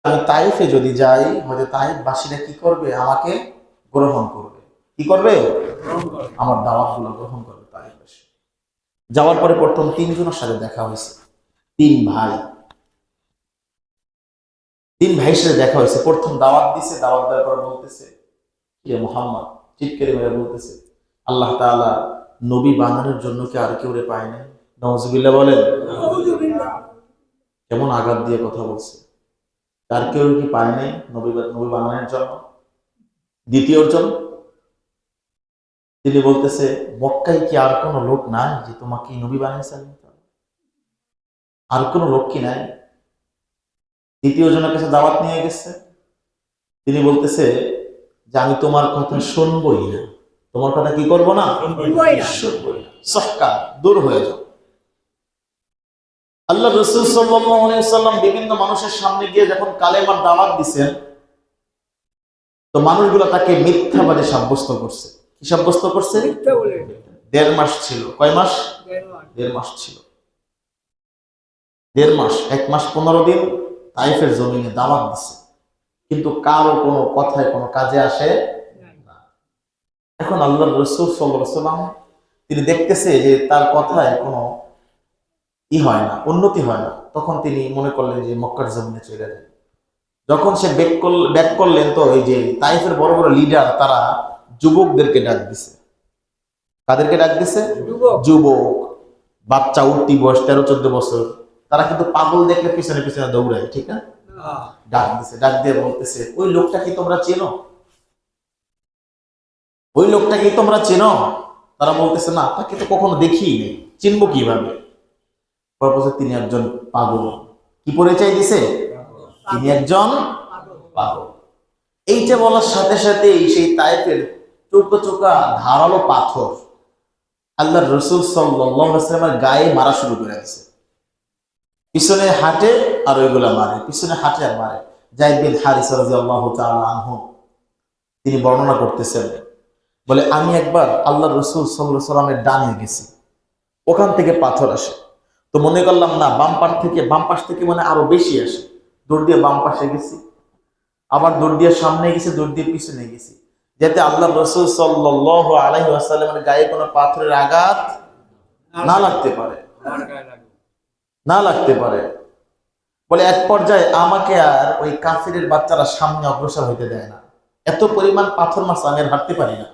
আমি তাইফে যদি যাই, হয়তো তাইফবাসীরা কি করবে, আমাকে গ্রহণ করবে। কি করবে? আমার দাওয়াতগুলো গ্রহণ করবে তাইফবাসী। যাওয়ার পরে প্রথম তিনজনের সাথে দেখা হয়েছে। তিন ভাইয়ের সাথে দেখা হয়েছে। প্রথম দাওয়াত দিছে, দাওয়াত দেওয়ার পর বলতেছে, কে মুহাম্মদ, চিৎকারে মেরে বলতেছে, আল্লাহ তাআলা নবী বানানোর জন্য কি আর কেউ পায় নাই? নাউজুবিল্লাহ বলেন। কেমন আঘাত দিয়ে কথা বলছে। আর কেউ কি পায় নাই নবী বানানোর জন্য? দ্বিতীয়জন তিনি বলতেছে, মক্কায় কি আর কোনো লোক নাই যে তোমাকে নবী বানিয়েছেন? আর কোনো লোক কি নাই? দ্বিতীয় জনের কাছে দাওয়াত নিয়ে গেছে। তিনি বলতেছে যে আমি তোমার কথা শুনবই না। তোমার কথা কি করবো না? শুনবই না। সহকা, দূর হয়ে যাও। আল্লাহ রাসূল সাল্লাল্লাহু আলাইহি ওয়াসাল্লাম বিভিন্ন মানুষের সামনে গিয়ে যখন কালেমার দাওয়াত দিবেন, তো মানুষগুলো তাকে মিথ্যাবাদী সাব্যস্ত করছে। কি সাব্যস্ত করছে? মিথ্যা বলে। 1.5 মাস ছিল। কয় মাস? 1.5 মাস ছিল। 1.5 মাস, 1 মাস 15 দিন তাইফের জমিনে দাওয়াত দিছে, কিন্তু কারো কোনো কথায় কোনো কাজে আসে না। এখন আল্লাহ রাসূল সাল্লাল্লাহু আলাইহি ওয়াসাল্লাম তিনি দেখতেছে যে তার কথায় কোনো হয় না, উন্নতি হয় না। তখন তিনি মনে করলেন যে মক্কার জমিনে চলে যায়। যখন সে ব্যাক করলেন, তো এই যে তাইফের বড় বড় লিডার তারা যুবকদেরকে ডাক দিছে। কাদেরকে ডাক দিছে? যুবক, বাচ্চা, উঠতি বয়স 13-14 বছর, তারা কিন্তু পাগল দেখলে পিছনে পিছনে দৌড়ায়, ঠিক না? ডাক দিছে, ডাক দিয়ে বলতেছে, ওই লোকটা কি তোমরা চেনো? ওই লোকটা কি তোমরা চেনো? তারা বলতেছে, না, তাকে তো কখনো দেখিই নেই, চিনবো কিভাবে? তিনি একজন পাগল। কি পরিচয় দিছে? তিনি একজন পাগল। এইটা বলার সাথে সাথে সেই তাইফের চোখা চোখা ধারালো পাথর আল্লাহ রাসূল সাল্লাল্লাহু আলাইহি ওয়াসাল্লামের গায়ে মারা শুরু করে দিয়েছে। পিছনে হাঁটে আর ওইগুলা মারে, পিছনে হাঁটে আর মারে। যায়েদ বিন হারিসা রাদিয়াল্লাহু তাআলা আনহু তিনি বর্ণনা করতেছেন, বলে আমি একবার আল্লাহ রাসূল সাল্লাল্লাহু আলাইহি ওয়াসাল্লামের ডানে গেছি, ওখান থেকে পাথর আসে। তো মনে করলাম না, বাম পাশ থেকে মানে আরো বেশি আসে। দৌড় দিয়ে বাম পাশে গেছি, আবার দৌড় দিয়ে সামনে গেছি, দৌড় দিয়ে পিছনে গেছি, যাতে আল্লাহ রাসূল সাল্লাল্লাহু আলাইহি ওয়াসাল্লামের গায়ে কোনো পাথরের আঘাত না লাগতে পারে। বলে এক পর্যায়ে আমাকে আর ওই কাফিরের বাচ্চারা সামনে অগ্রসর হইতে দেয় না। এত পরিমাণ পাথর মারছে, আমি আর হাঁটতে পারি না।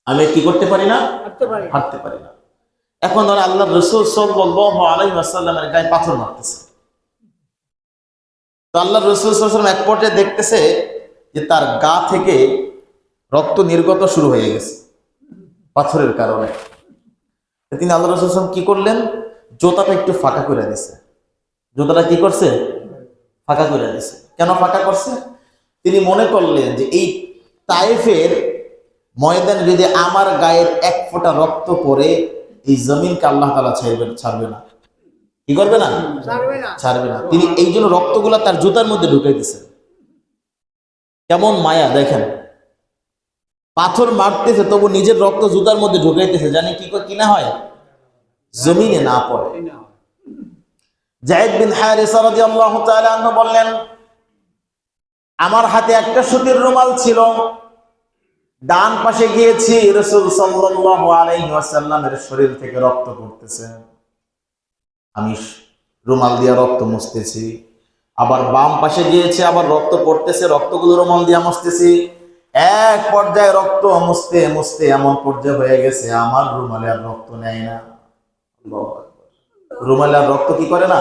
আমি কি করতে পারি না? হাঁটতে পারি না। এখন ধরে আল্লাহ রাসূল সাল্লাল্লাহু আলাইহি ওয়াসাল্লামের গায়ে পাথর মারতেছে। তো আল্লাহ রাসূল সাল্লাল্লাহু আলাইহি ওয়াসাল্লাম এক পর্যায়ে দেখতেছে যে তার গা থেকে রক্ত নির্গত শুরু হয়ে গেছে পাথরের কারণে। তিনি আল্লাহ রাসূল সাল্লাল্লাহু আলাইহি ওয়াসাল্লাম কি করলেন? জুতাটা একটু ফাঁকা করে দিয়েছে। জুতাটা কি করছে? ফাঁকা করে দিয়েছে। কেন ফাঁকা করছে? তিনি মনে করলেন যে এই তাইফের ময়দানে যদি আমার গায়ের 1 ফোঁটা রক্ত পড়ে, এই জমিনকে আল্লাহ তাআলা ছাড়বে না। কি করবে না? ছাড়বে না। তিনি এই জন্য রক্তগুলা তার জুতার মধ্যে ঢুকাই দিয়েছেন। কেমন মায়া দেখেন, পাথর মারতেছে তবু নিজের রক্ত জুতার মধ্যে ঢুকাইতেছে, জানি কি না হয়, জমিনে না পড়ে। যায়েদ বিন হারিসা রাদিয়াল্লাহু তাআলা আনহু বললেন, আমার হাতে একটা সুতির রুমাল ছিল, ডান পাশে গিয়েছি, রাসূল সাল্লাল্লাহু আলাইহি ওয়াসাল্লামের শরীর থেকে রক্ত পড়তেছে, আমি রুমাল দিয়ে রক্ত মুছতেছি। আবার বাম পাশে গিয়েছি, আবার রক্ত পড়তেছে, রক্তগুলো রুমাল দিয়ে মুছতেছি। এক পর্যায়ে রক্ত মুছতে মুছতে এমন পর্যায়ে হয়ে গেছে আমার রুমালে আর রক্ত নেয় না। রুমালে আর রক্ত কি করে না?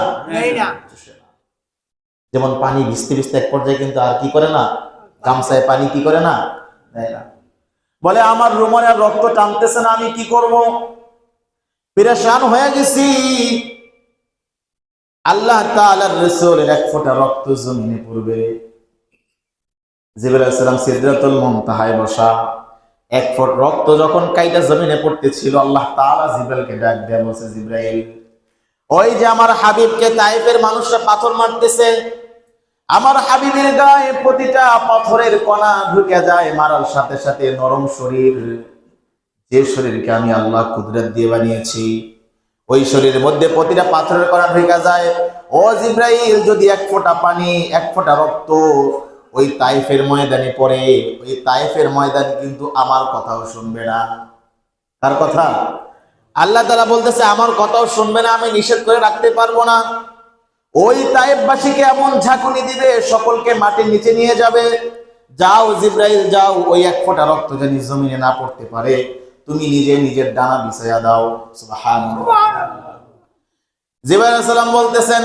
যেমন পানি ভিজতে ভিজতে এক পর্যায়ে কিন্তু আর কি করে না, গামছায় পানি কি করে না, নেয় না। বলে আমার রুমালে আর রক্ত টানতেছে না, আমি কি করব? পেরেশান হয়ে গেছি। আল্লাহ তাআলার রাসূলের 1 ফোঁটা রক্ত জমিনে পড়বে। জিবরাইল আলাইহিস সালাম সিদরাতুল মুনতাহায় বসা, 1 ফোঁট রক্ত যখন কাইটা জমিনে পড়তেছিল, আল্লাহ তাআলা জিবরাইলকে ডাক দিয়ে বলছে, জিবরাইল, ওই যে আমার হাবিবকে তাইফের মানুষরা পাথর মারতেছে, আমার হাবিবের গায়ে প্রতিটা পাথরের কণা ঢুকে যায়, মারার সাথে সাথে নরম শরীর, যে শরীরকে আমি আল্লাহ কুদরত দিয়ে বানিয়েছি, ওই শরীরের মধ্যে প্রতিটা পাথরের কণা ঢুকে যায়। ও জিব্রাইল, যদি এক ফোঁটা পানি, এক ফোঁটা রক্ত ওই তাইফের ময়দানে পড়ে, ওই তাইফের ময়দান কিন্তু আমার কথাও শুনবে না। তার কথা আল্লাহ তাআলা বলতেছে আমার কথাও শুনবে না, আমি নিষেধ করে রাখতে পারবো না। ওই তাইফবাসীকে এমন ঝাঁকুনি দিবে, সকলকে মাটির নিচে নিয়ে যাবে। যাও জিব্রাইল যাও, ওই এক ফোঁটা রক্ত যেন জমিনে না পড়তে পারে, তুমি নিজে নিজের ডানা বিছাইয়া দাও। সুবহানাল্লাহ। জিবরাইল আলাইহিস সালাম বলতেছেন,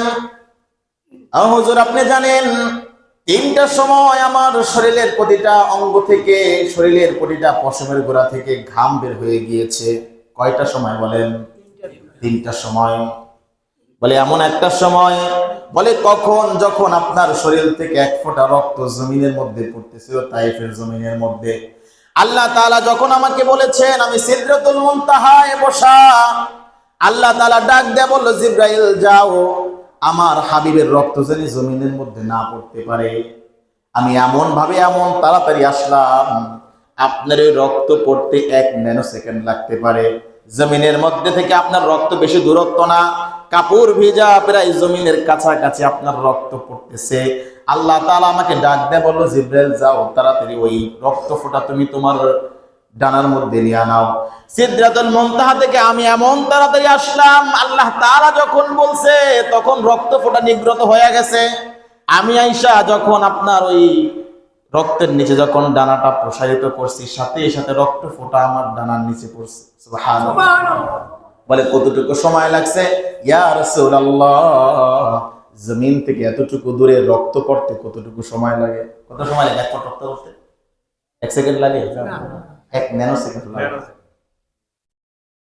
হুজুর আপনি জানেন 3টার সময় আমার শরীরের প্রতিটা অঙ্গ থেকে, শরীরের প্রতিটা পশমের গোড়া থেকে ঘাম বের হয়ে গিয়েছে। কয়টা সময় বলেন? 3টার সময়। বলে এমন একটা সময়, বলে কখন? যখন আপনার শরীর থেকে এক ফোঁটা রক্ত জমিনের মধ্যে পড়তেছিল, তাইফের জমিনের মধ্যে। আল্লাহ তাআলা যখন আমাকে বলেছেন আমি সিদরাতুল মুনতাহায় বসা, আল্লাহ তাআলা ডাক দেয়া বলল, জিব্রাইল যাও, আমার হাবিবের রক্ত যেন জমিনের মধ্যে না পড়তে পারে। আমি এমন ভাবে এমন তাড়াতাড়ি আসলাম, আপনার ওই রক্ত পড়তে 1 ন্যানো সেকেন্ড লাগতে পারে। জমিনের মধ্যে থেকে আপনার রক্ত বেশি দূরত্ব না, কাপড় ভিজা প্রায় জমিনের কাছাকাছি আপনার রক্ত পড়তেছে। আল্লাহ তাআলা আমাকে ডাক দেয়া বলল, জিব্রাইল যাও, তাড়াতাড়ি ওই রক্ত ফোঁটা তুমি তোমার ডানার মধ্যে নিয়ে নাও। সিদরাতুল মুনতাহা থেকে আমি এমন তাড়াতাড়ি আসলাম, আল্লাহ তাআলা যখন বলছে তখন রক্ত ফোঁটা নিগ্রত হয়ে গেছে। আমি আইসা যখন আপনার ওই রক্তের নিচে যখন ডানাটা প্রসারিত করছি, সাথে সাথে রক্ত ফোঁটা আমার ডানার নিচে পড়ছে। সুবহানাল্লাহ। বলে কতটুকু সময় লাগছে? ইয়া রাসূলুল্লাহ, জমিন থেকে এতটুকু দূরে রক্ত পড়তে কতটুকু সময় লাগে? কত সময় লাগে এক ফোঁটা রক্ত পড়তে? 1 সেকেন্ড লাগে? 1 ন্যানো সেকেন্ড লাগে।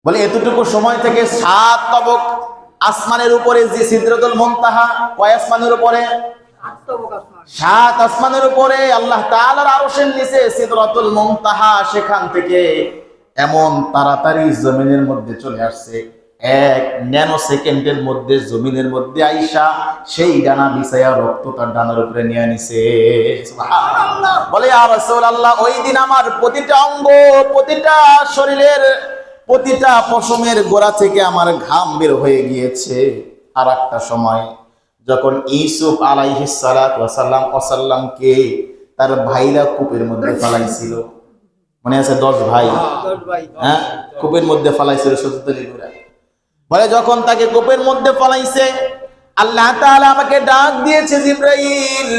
বলে এতটুকু সময় থেকে 7 তবক আসমানের উপরে যে সিদরাতুল মুনতাহা, কয় আসমানের উপরে? 7 আসমানের উপরে আল্লাহ তাআলার আরশের নিচে সিদরাতুল মুনতাহা, সেখান থেকে এমন তাড়াতাড়ি জমিনের মধ্যে চলে আসছে, 1 ন্যানো সেকেন্ডের মধ্যে জমিনের মধ্যে আইসা সেই ডানা বিছায়া রক্ত তার ডানার উপরে নিয়ে নিছে। সুবহানাল্লাহ। বলে ইয়া রাসূলুল্লাহ, ওই দিন আমার প্রতিটা অঙ্গ, প্রতিটা শরীরের প্রতিটা পশমের গোড়া থেকে আমার ঘাম বের হয়ে গিয়েছে। আর একটা সময় যখন ইউসুফ আলাইহিস সালাতু ওয়াস সালামকে তার ভাইরা কূপের মধ্যে ফালাইছিল, মনে আছে? 10 ভাই, হ্যাঁ, কূপের মধ্যে ফালাইছিল শত্রুতালি করে। বলে যখন তাকে কূপের মধ্যে ফালাইছে, আল্লাহ তাআলা আমাকে ডাক দিয়েছে, জিব্রাইল,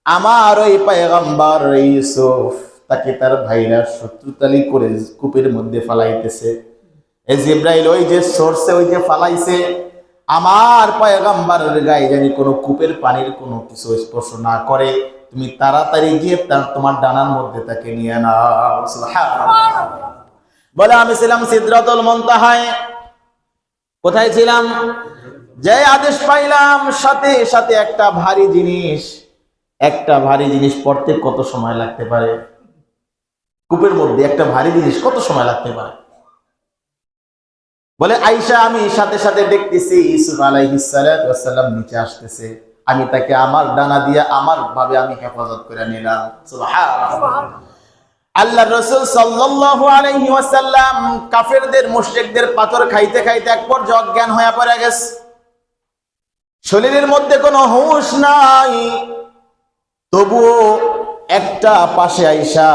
আমার ওই পয়গম্বর ইউসুফ তাকে তার ভাইরা শত্রুতালি করে কূপের মধ্যে ফালাইতেছে। এই জিব্রাইল ওই যে সোর্সে, ওই যে ফালাইছে, আমার পয়গম্বরের গায়ে জানি কোনো কূপের পানির কোনো কিছু স্পর্শ না করে, তুমি তাড়াতাড়ি গিয়ে তোমার ডানার মধ্যে তাকে নিয়ে নাও। সুবহানাল্লাহ। বলে আমি ছিলাম সিদরাতুল মুনতাহায়। কোথায় ছিলাম? যে আদেশ পাইলাম, সাথে সাথে একটা ভারী জিনিস পড়তে কত সময় লাগতে পারে? কূপের মধ্যে একটা ভারী জিনিস কত সময় লাগতে পারে? বলে আয়েশা, আমি সাথে সাথে দেখতেছি ইউসুফ আলাইহিস সালাতু ওয়াস সালাম নিচে আসতেছে, আমি তাকে আমার ডানা দিয়ে আমার ভাবে আমি হেফাজত করে নিলাম। সুবহানাল্লাহ। আল্লাহর রাসূল সাল্লাল্লাহু আলাইহি ওয়াসাল্লাম কাফেরদের, মুশরিকদের পাথর খাইতে খাইতে এক পর্যায়ে অজ্ঞান হয়ে পড়ে গেছে। শরীরের মধ্যে কোনো হুঁশ নাই, তবুও একটা পাশে আইসা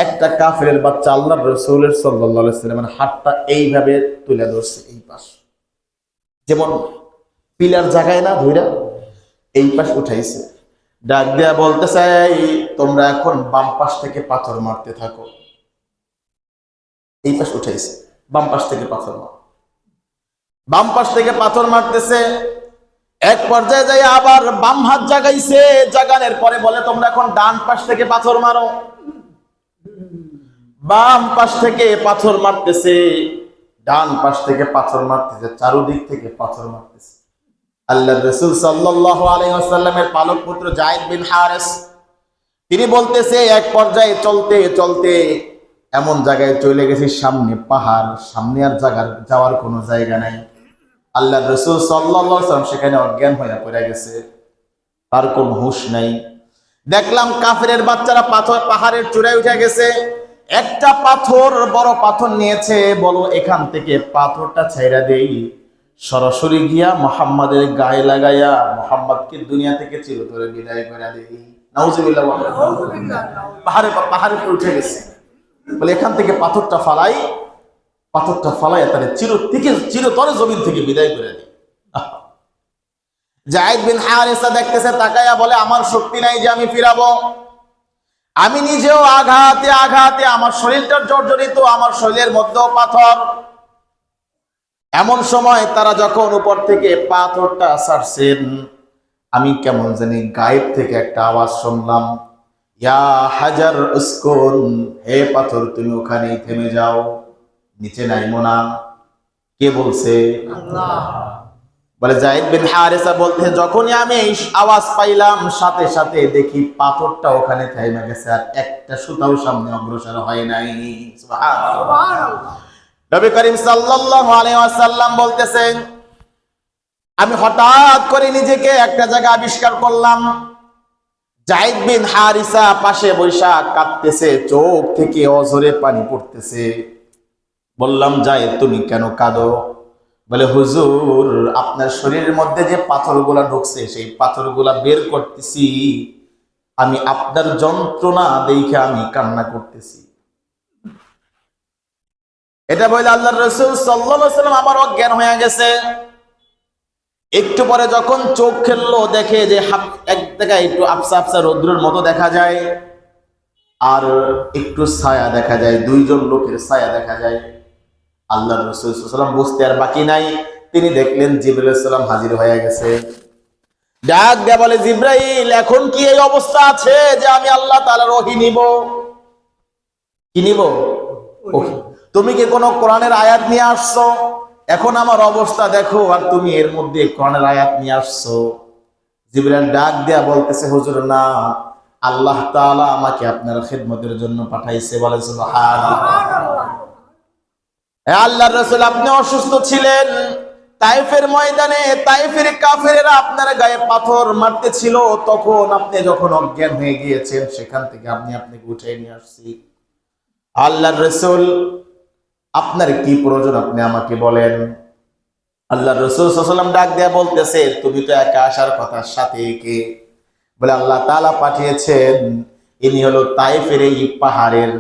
একটা কাফেরের বাচ্চা আল্লাহর রাসূলের সাল্লাল্লাহু আলাইহি ওয়াসাল্লামের হাতটা এইভাবে তুলে ধরছে, এই পাশ, যেমন পিলার জায়গায় না ধইরা এই পাশ উঠাইছে। ডাক দেয়া বলতেছে, তোমরা এখন বাম পাশ থেকে পাথর মারতে থাকো। এই পাশ উঠাইছে, বাম পাশ থেকে পাথর মার, বাম পাশ থেকে পাথর মারতেছে। এক পর্যায়ে যাই আবার বাম হাত জাগাইছে, জাগানোর পরে বলে তোমরা এখন ডান পাশ থেকে পাথর মারো। বাম পাশ থেকে পাথর মারতেছে, ডান পাশ থেকে পাথর মারতেছে, চারদিক থেকে পাথর মারতেছে। আল্লাহর রাসূল সাল্লাল্লাহু আলাইহি ওয়াসাল্লামের পালক পুত্র যায়েদ বিন হারেস, তিনি বলতেছে এক পর্যায়ে চলতে চলতে এমন জায়গায় চলে গেছি, সামনে পাহাড়, সামনে আর যাওয়ার কোনো জায়গা নাই। আল্লাহর রাসূল সাল্লাল্লাহু আলাইহি ওয়াসাল্লাম সেখানে অজ্ঞান হয়ে পড়ে গেছে, তার কোনো হুঁশ নাই। দেখলাম কাফেরের বাচ্চারা পাহাড়ের চূড়ায় উঠে গেছে, একটা পাথর, বড় পাথর নিয়েছে, বলো এখান থেকে পাথরটা ছাইরা দেই, সরাসরি গিয়া মুহাম্মাদের গায়ে লাগাইয়া মুহাম্মাদকে দুনিয়া থেকে চিরতরে বিদায় করে দেই। নাউজুবিল্লাহ। পাহাড়ে উঠে গেছে, বলে এখান থেকে পাথরটা ফালাই তাহলে চিরতরে জমিন থেকে বিদায় করে দিই। যায়েদ বিন হারিসা দেখতেছে, তাকায়া বলে আমার শক্তি নাই যে আমি ফিরাবো, আমি নিজেও আঘাতে আমার শরীরটা জর্জরিত, আমার শরীরের মধ্যেও পাথর। এমন সময় তারা যখন উপর থেকে পাথরটা ছাড়ছেন, আমি কেমন জানি গায়েব থেকে একটা আওয়াজ শুনলাম, ইয়া হাজার উসকুন, হে পাথর তুমি ওখানেই থেমে যাও, নিচে নাইমো না। কে বলছে? আল্লাহ। বলে যায়েদ বিন হারিসা বলতে, যখনই আমি এই আওয়াজ পাইলাম সাথে সাথে দেখি পাথরটা ওখানে থেমে গেছে, আর একটা সুতাও সামনে অগ্রসর হয় নাই। সুবহানাল্লাহ। নবী করিম সাল্লাল্লাহু আলাইহি ওয়াসাল্লাম বলতেছেন, আমি হঠাৎ করে নিজেকে একটা জায়গা আবিষ্কার করলাম, যায়েদ বিন হারিসা পাশে বৈশা কাঁদতেছে, চোখ থেকে অঝরে পানি পড়তেছে। বললাম, যায়েদ তুমি কেন কাঁদো? বলে, হুজুর আপনার শরীরের মধ্যে যে পাথরগুলা ঢুকছে সেই পাথরগুলা বের করতেছি, আমি আপনার যন্ত্রণা দেখে আমি কান্না করতেছি। এটা বলে আল্লাহর রাসূল সাল্লাল্লাহু আলাইহি ওয়াসাল্লাম আবার অজ্ঞান হয়ে গেছে। একটু পরে যখন চোখ খুললো, দেখে যে এক জায়গায় একটু আবসা আবসা রৌদ্রের মতো দেখা যায়, আর একটু ছায়া দেখা যায়, দুইজন লোকের ছায়া দেখা যায়। আল্লাহর রাসূল সাল্লাল্লাহু আলাইহি ওয়াসাল্লাম বুঝতে আর বাকি নাই, তিনি দেখলেন জিবরাইল আলাইহিস সালাম হাজির হয়ে গেছে। ডাক দেয়া বলে, জিবরাইল এখন কি এই অবস্থা আছে যে আমি আল্লাহ তাআলার ওহী নিব? কি নিব? ওহী। তুমি কি কোনো কোরআনের আয়াত নিয়ে আসছো? এখন আমার অবস্থা দেখো, আর তুমি এর মধ্যে কোরআনের আয়াত নিয়ে আসছো। জিবরাইল ডাক দেয়া বলতেছে, হুজুর না, আল্লাহ তাআলা আমাকে আপনার খিদমতের জন্য পাঠাইছে। বলে সুবহানাল্লাহ। আল্লাহর রাসূল আপনি অসুস্থ ছিলেন, তায়েফের ময়দানে তায়েফের কাফেরেরা আপনার গায়ে পাথর মারতেছিল, তখন আপনি যখন অজ্ঞান হয়ে গিয়েছেন সেখান থেকে আপনাকে উঠিয়ে নিয়ে আসছি। আল্লাহর রাসূল আপনার কি প্রয়োজন আপনি আমাকে বলেন। আল্লাহর রাসূল সাল্লাল্লাহু আলাইহি ওয়াসাল্লাম ডাক দেয়া বলতেছে, তুমি তো একা আসার কথা, সাথে কে? বলে আল্লাহ তাআলা পাঠিয়েছেন, ইনি হলো তায়েফের এই পাহাড়ের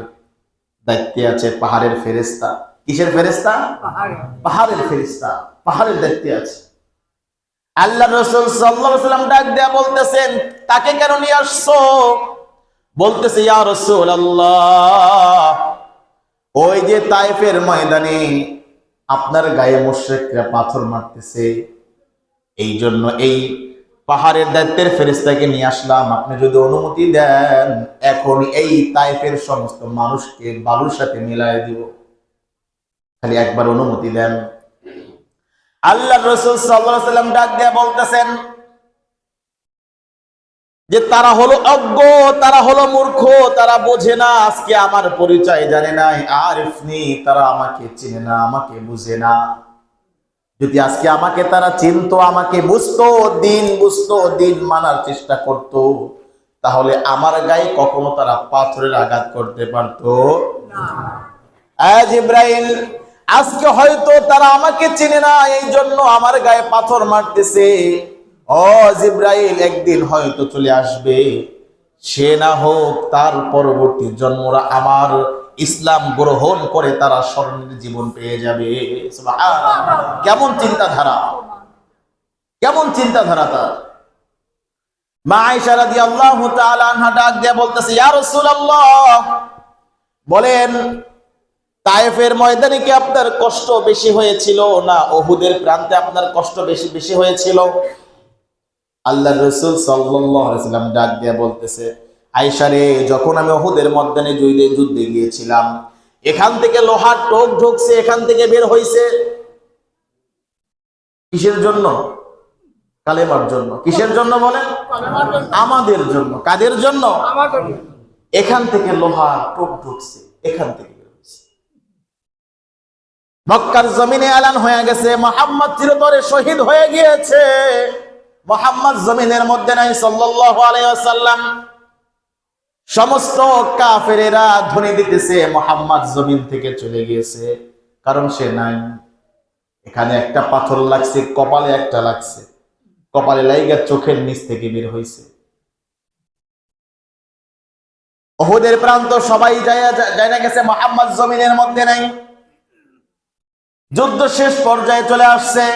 দায়িত্বে আছে, পাহাড়ের ফেরেশতা। কিসের ফেরেশতা? পাহাড়ের ফেরেশতা, পাহাড়ের দায়িত্বে আছে। আল্লাহর রাসূল সাল্লাল্লাহু আলাইহি ওয়াসাল্লাম ডাক দেয়া বলতেছেন, তাকে কেন নিয়ে আসছো? বলতেছে, ইয়া রাসূলুল্লাহ, ওই যে তায়েফের ময়দানে আপনার গায়ে মুশরিকরা পাথর মারতেছে, এই জন্য এই পাহাড়ের দায়িত্বের ফেরেশতাকে নিয়ে আসলাম। আপনি যদি অনুমতি দেন, এখন এই তায়েফের সমস্ত মানুষকে বালুর সাথে মিলাই দিব, খালি একবার অনুমতি দেন। আল্লাহর রাসূল সাল্লাল্লাহু আলাইহি ওয়াসাল্লাম ডাক দিয়ে বলতেছেন যে তারা হলো অজ্ঞ, তারা হলো মূর্খ, তারা বোঝে না, আজকে আমার পরিচয় জানে নাই, আরিফনি, তারা আমাকে চিনে না, আমাকে বুঝে না। যদি আজকে আমাকে তারা চিনতো, আমাকে বুঝতো, দিন মানার চেষ্টা করতো, তাহলে আমার গায়ে কখনো তারা পাথরের আঘাত করতে পারতো না। জিবরাইল, আজকে হয়তো তারা আমাকে চিনে না, এই জন্য আমার গায়ে পাথর মারতেছে। ও জিবরাইল, একদিন হয়তো চলে আসবে, সে না হোক তার পরবর্তী জন্মরা আমার ইসলাম গ্রহণ করে তারা স্বর্ণের জীবন পেয়ে যাবে। সুবহানাল্লাহ। কেমন চিন্তাধারা, কেমন চিন্তাধারা তার। মা আয়েশা রাদিয়াল্লাহু তাআলা আনহা ডাক দিয়ে বলতেছে, ইয়া রাসূলুল্লাহ, বলেন তায়েফের ময়দানে কি আপনার কষ্ট বেশি হয়েছিল, না উহুদের প্রান্তে আপনার কষ্ট বেশি হয়েছিল? আল্লাহর রাসূল সাল্লাল্লাহু আলাইহি ওয়াসাল্লাম ডাক দিয়ে বলতেছে, আয়েশা রে, যখন আমি উহুদের ময়দানে যুদ্ধে গিয়েছিলাম, এখান থেকে লোহার টোপ ঢুকছে, এখান থেকে বের হইছে। কিসের জন্য? কালেমার জন্য। কিসের জন্য বলেন? আমাদের জন্য। কাদের জন্য? এখান থেকে লোহার টোপ ঢুকছে, এখান থেকে বের হইছে। মক্কার জমিনে এলান হয়ে গেছে, মুহাম্মদ চিরতরে শহীদ হয়ে গিয়েছে, মুহাম্মদ জমিনের মধ্যে নাই সাল্লাল্লাহু আলাইহি ওয়াসাল্লাম। সমস্ত কাফেরেরা ধ্বনি দিতেছে মুহাম্মদ জমিন থেকে চলে গিয়েছে, কারণ সে নাই। এখানে একটা পাথর লাগছে, কপালে একটা লাগছে, কপালে লাইগা চোখের নিচ থেকে বের হইছে। উহুদের প্রান্ত সবাই যায় গেছে, মুহাম্মদ জমিনের মধ্যে নাই। যুদ্ধ শেষ পর্যায়ে চলে আসছে।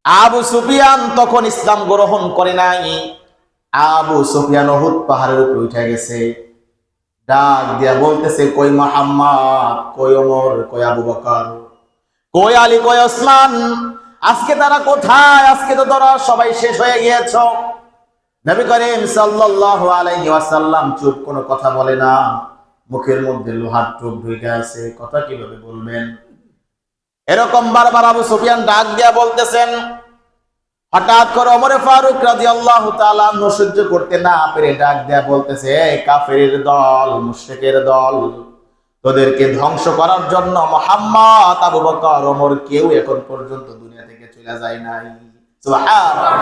আবু সুফিয়ান তখন ইসলাম গ্রহণ করে নাই। আবু সুফিয়ান উহুদ পাহাড়ের উপরে উঠে গেছে, ডাক দিয়া বলতেছে, কই মুহাম্মদ, কই ওমর, কই আবু বকর, কই আলী, কই ওসমান, আজকে তারা কোথায়? আজকে তো তোরা সবাই শেষ হয়ে গিয়েছ। নবী করিম সাল্লাল্লাহু আলাইহি ওয়াসাল্লাম চুপ, কোনো কথা বলে না। মুখের মধ্যে লোহার টোপ ঢুকে আছে, কথা কিভাবে বলবেন? এরকম বারবার আবু সুফিয়ান ডাক দিয়া বলতেছেন। হঠাৎ করে ওমর ফারুক রাদিয়াল্লাহু তাআলা সহ্য করতে না পেরে ডাক দিয়া বলতেছে, এই কাফেরের দল, মুশরিকের দল, তোদেরকে ধ্বংস করার জন্য মুহাম্মদ, আবু বকর, ওমর কেউ এখন পর্যন্ত দুনিয়া থেকে চলে যায় নাই। সুবহানাল্লাহ।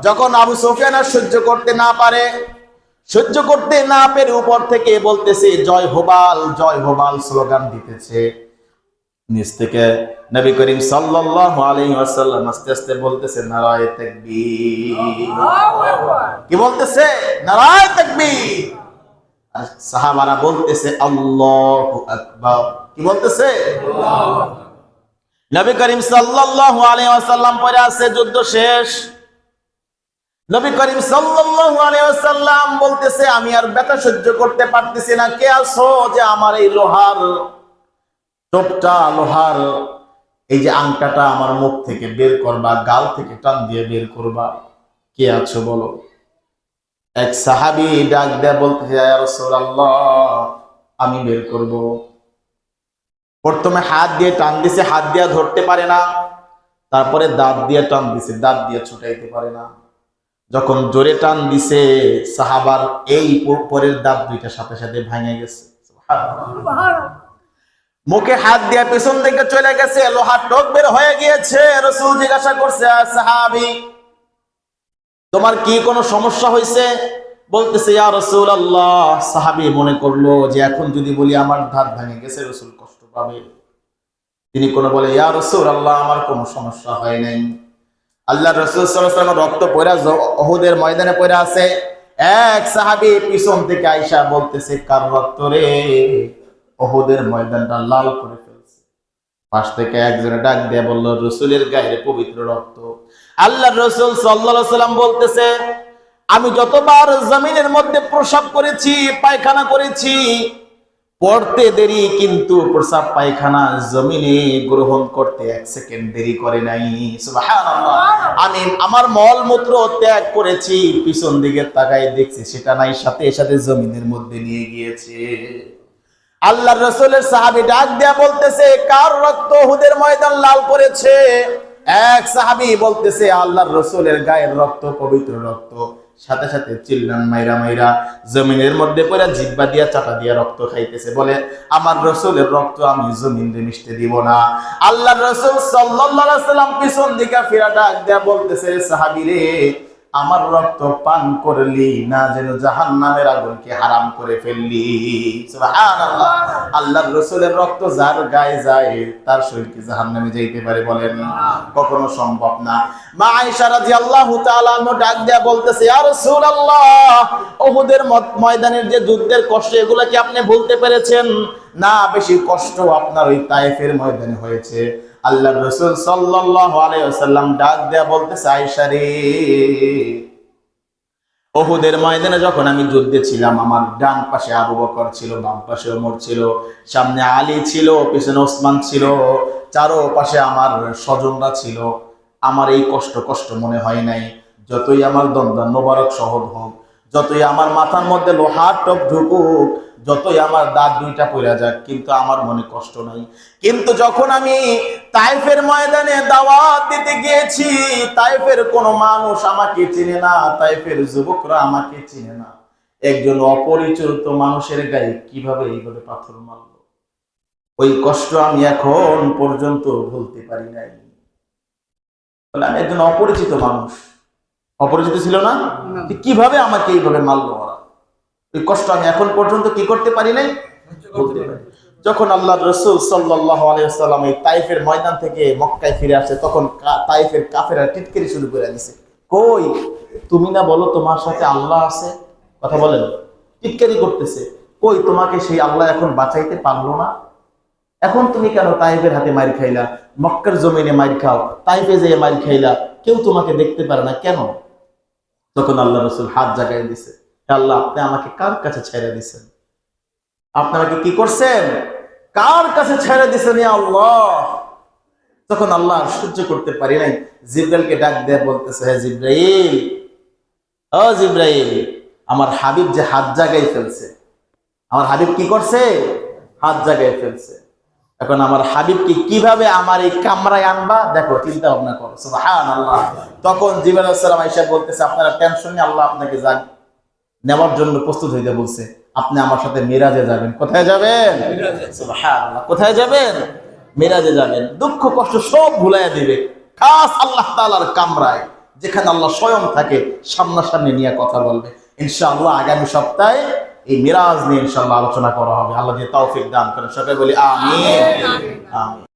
যখন আবু সুফিয়ান সহ্য করতে না পারে, সহ্য করতে না পেরে উপর থেকে বলতেছে, জয় হোবাল, জয় হোবাল স্লোগান দিতেছে। নিচ থেকে নবী করিম সাল্লাল্লাহু আলাইহি ওয়াসাল্লাম আস্তে আস্তে বলতেছে, নারায়ে তাকবীর। কি বলতেছে? নারায়ে তাকবীর। আর সাহাবারা বলতেছে, আল্লাহু আকবার। কি বলতেছে? আল্লাহু আকবার। নবী করিম সাল্লাল্লাহু আলাইহি ওয়াসাল্লাম পরে আছে, যুদ্ধ শেষ। নবী করিম সাল্লাল্লাহু আলাইহি ওয়াসাল্লাম বলতেছে, আমি আর ব্যথা সহ্য করতে পারতেছি না। কে আছো যে আমার এই লোহার টোপটা, লোহার এই যে আংটাটা আমার মুখ থেকে বের করবা, গাল থেকে টান দিয়ে বের করবা? কে আছো বলো? এক সাহাবী ডাক দেয়া বলতেছে, ইয়া রাসূলুল্লাহ, আমি বের করব। প্রথমে হাত দিয়ে টান দিছে, হাত দিয়ে ধরতে পারে না। তারপরে দাঁত দিয়ে টান দিছে, দাঁত দিয়ে ছুটাইতে পারে না। যখন জোরে টান দিছে, সাহাবার এই পরের দাঁত দুইটা সাথে সাথে ভেঙে গেছে। সুবহানাল্লাহ। মুখে হাত দিয়ে পেছন দিকে চলে গেছে, লোহার টোপ বের হয়ে গিয়েছে। রাসূল জিজ্ঞাসা করছে, সাহাবী, তোমার কি কোনো সমস্যা হয়েছে? বলতেছে, ইয়া রাসূলুল্লাহ। সাহাবী মনে করলো যে এখন যদি বলি আমার দাঁত ভেঙে গেছে, রাসূল কষ্ট পাবে। তিনি কোন বলে, ইয়া রাসূলুল্লাহ, আমার কোনো সমস্যা হয় নাই। আল্লাহর রাসূল সাল্লাল্লাহু আলাইহি ওয়াসাল্লাম রক্ত পড়া উহুদের ময়দানে পড়ে আছে। এক সাহাবী পিছন থেকে আয়েশা বলতেছে, কার রক্ত রে? উহুদের ময়দানটা লাল করে ফেলছে। পাশ থেকে একজনে ডাক দিয়ে বলল, রাসূলের গায়ের পবিত্র রক্ত। আল্লাহর রাসূল সাল্লাল্লাহু আলাইহি ওয়াসাল্লাম বলতেছে, আমি যতবার জমিনের মধ্যে প্রসাব করেছি, পায়খানা করেছি, পড়তে দেরি, কিন্তু প্রসাব পায়খানা জমিনে গ্রহণ করতে 1 সেকেন্ড দেরি করে নাই। সুবহানাল্লাহ। আমি আমার মল মূত্র ত্যাগ করেছি, পিছন দিকে তাকাই দেখছি সেটা নাই, সাথে সাথে জমিনের মধ্যে নিয়ে গিয়েছে। আল্লাহর রাসূলের সাহাবী ডাক দেয়া বলতেছে, কার রক্ত উহুদের ময়দান লাল করেছে? এক সাহাবী বলতেছে, আল্লাহর রাসূলের গায়ের রক্ত, পবিত্র রক্ত। সাথে সাথে চিল্লান মাইরা মাইরা জমিনের মধ্যে পড়ে জিহ্বা দিয়া চাটা দিয়া রক্ত খাইতেছে। বলে, আমার রাসূলের রক্ত আমি জমিনে মিশতে দিব না। আল্লাহর রাসূল সাল্লাল্লাহু আলাইহি ওয়াসাল্লাম পিছন দিকে ফিরা ডাক দেয়া বলতেছে, সাহাবী রে, আমার রক্ত পান করলি না যেন জাহান্নামের আগুনকে হারাম করে ফেললি। সুবহানাল্লাহ। আল্লাহর রাসূলের রক্ত যার গায়ে যায়, তার শরীর কি জাহান্নামে যাইতে পারে বলেন? কখনো সম্ভব না। মা আয়েশা রাদিয়াল্লাহু তাআলা আনহা ডাক দেয়া বলতেছে, ইয়া রাসূলুল্লাহ, উহুদের ময়দানের যে যুদ্ধের কষ্ট, এগুলা কি আপনি ভুলতে পেরেছেন? না, বেশি কষ্ট আপনার ওই তায়েফের ময়দানে হয়েছে। আল্লাহর রাসূল সাল্লাল্লাহু আলাইহি ওয়াসাল্লাম ডাক দেয়া বলতেছে, আয়েশা রে, উহুদের ময়দানে যখন আমি যুদ্ধে ছিলাম, আমার ডান পাশে আবু বকর ছিল, বাম পাশে ওমর ছিল, সামনে আলী ছিল, পিছনে ওসমান ছিল, চারো পাশে আমার স্বজনরা ছিল। আমার এই কষ্ট মনে হয় নাই। যতই আমার দন্দন মোবারক সহজ হোক, যতই আমার মাথার মধ্যে লোহার টোপ ঢুকুক, যতই আমার দাঁত দুইটা পড়ে যাক, কিন্তু আমার মনে কষ্ট নাই। কিন্তু যখন আমি তায়েফের ময়দানে দাওয়াত দিতে গিয়েছি, তায়েফের কোন মানুষ আমাকে চিনে না, তায়েফের যুবকরা আমাকে চিনে না। একজন অপরিচিত মানুষের গায়ে কিভাবে এইভাবে পাথর মারলো, ওই কষ্ট আমি এখন পর্যন্ত ভুলতে পারি নাই। বলে, আমি একজন অপরিচিত মানুষ, অপরিচিত ছিল না, কিভাবে আমাকে এইভাবে মারলো ওরা। ওই কষ্ট আমি এখন পর্যন্ত কি করতে পারি নাই, বলতে পারি। যখন আল্লাহর রাসূল সাল্লাল্লাহু আলাইহি ওয়াসাল্লাম এই তাইফের ময়দান থেকে মক্কায় ফিরে আসে, তখন তাইফের কাফেররা টিটকারি শুরু করে দিয়েছে, কই তুমি না বলো তোমার সাথে আল্লাহ আছে, কথা বলেন, টিটকারি করতেছে, কই তোমাকে সেই আল্লাহ এখন বাঁচাইতে পারলো না, এখন তুমি কেন তাইফের হাতে মার খাইলা, মক্কার জমিনে মার খাও, তাইফে যেয়ে মার খাইলা, কেউ তোমাকে দেখতে পারে না কেন? তখন আল্লাহ রাসূল হাত জাগাই দিছে, হে আল্লাহ, আপনি আমাকে কার কাছে ছেড়ে দিছেন? আপনারা কি করছেন? কার কাছে ছেড়ে দিছেন ইয়া আল্লাহ? তখন আল্লাহ সহ্য করতে পারি নাই, জিব্রাইলকে ডাক দিয়ে বলতেছে, হে জিব্রাইল, ও জিব্রাইল, আমার হাবিব যে হাত জাগাই ফেলছে, আমার হাবিব কি করছে? হাত জাগাই ফেলছে। এখন আমার হাবিবকে কিভাবে আমার এই কামরায় আনবা, দেখো, চিন্তা ভাবনা করো, সুবহানাল্লাহ। তখন জিবরাইল আলাইহিস সালাম আয়েশা বলতেছে, আপনারা টেনশন নিয়ে, আল্লাহ আপনাকে নেওয়ার জন্য প্রস্তুত হইতে বলছে, আপনি আমার সাথে মিরাজে যাবেন। কোথায় যাবেন? সুবহানাল্লাহ, কোথায় যাবেন? মিরাজে যাবেন। দুঃখ কষ্ট সব ভুলাইয়া দিবে, খাস আল্লাহ তাআলার কামরায়, যেখানে আল্লাহ স্বয়ং থাকে, সামনাসামনি নিয়ে কথা বলবে। ইনশাআল্লাহ আগামী সপ্তাহে এই মিরাজ নিয়ে ইনশাআল্লাহ আলোচনা করা হবে। আল্লাহ যে তৌফিক দান করেন, সবাই বলি আমিন। আমিন।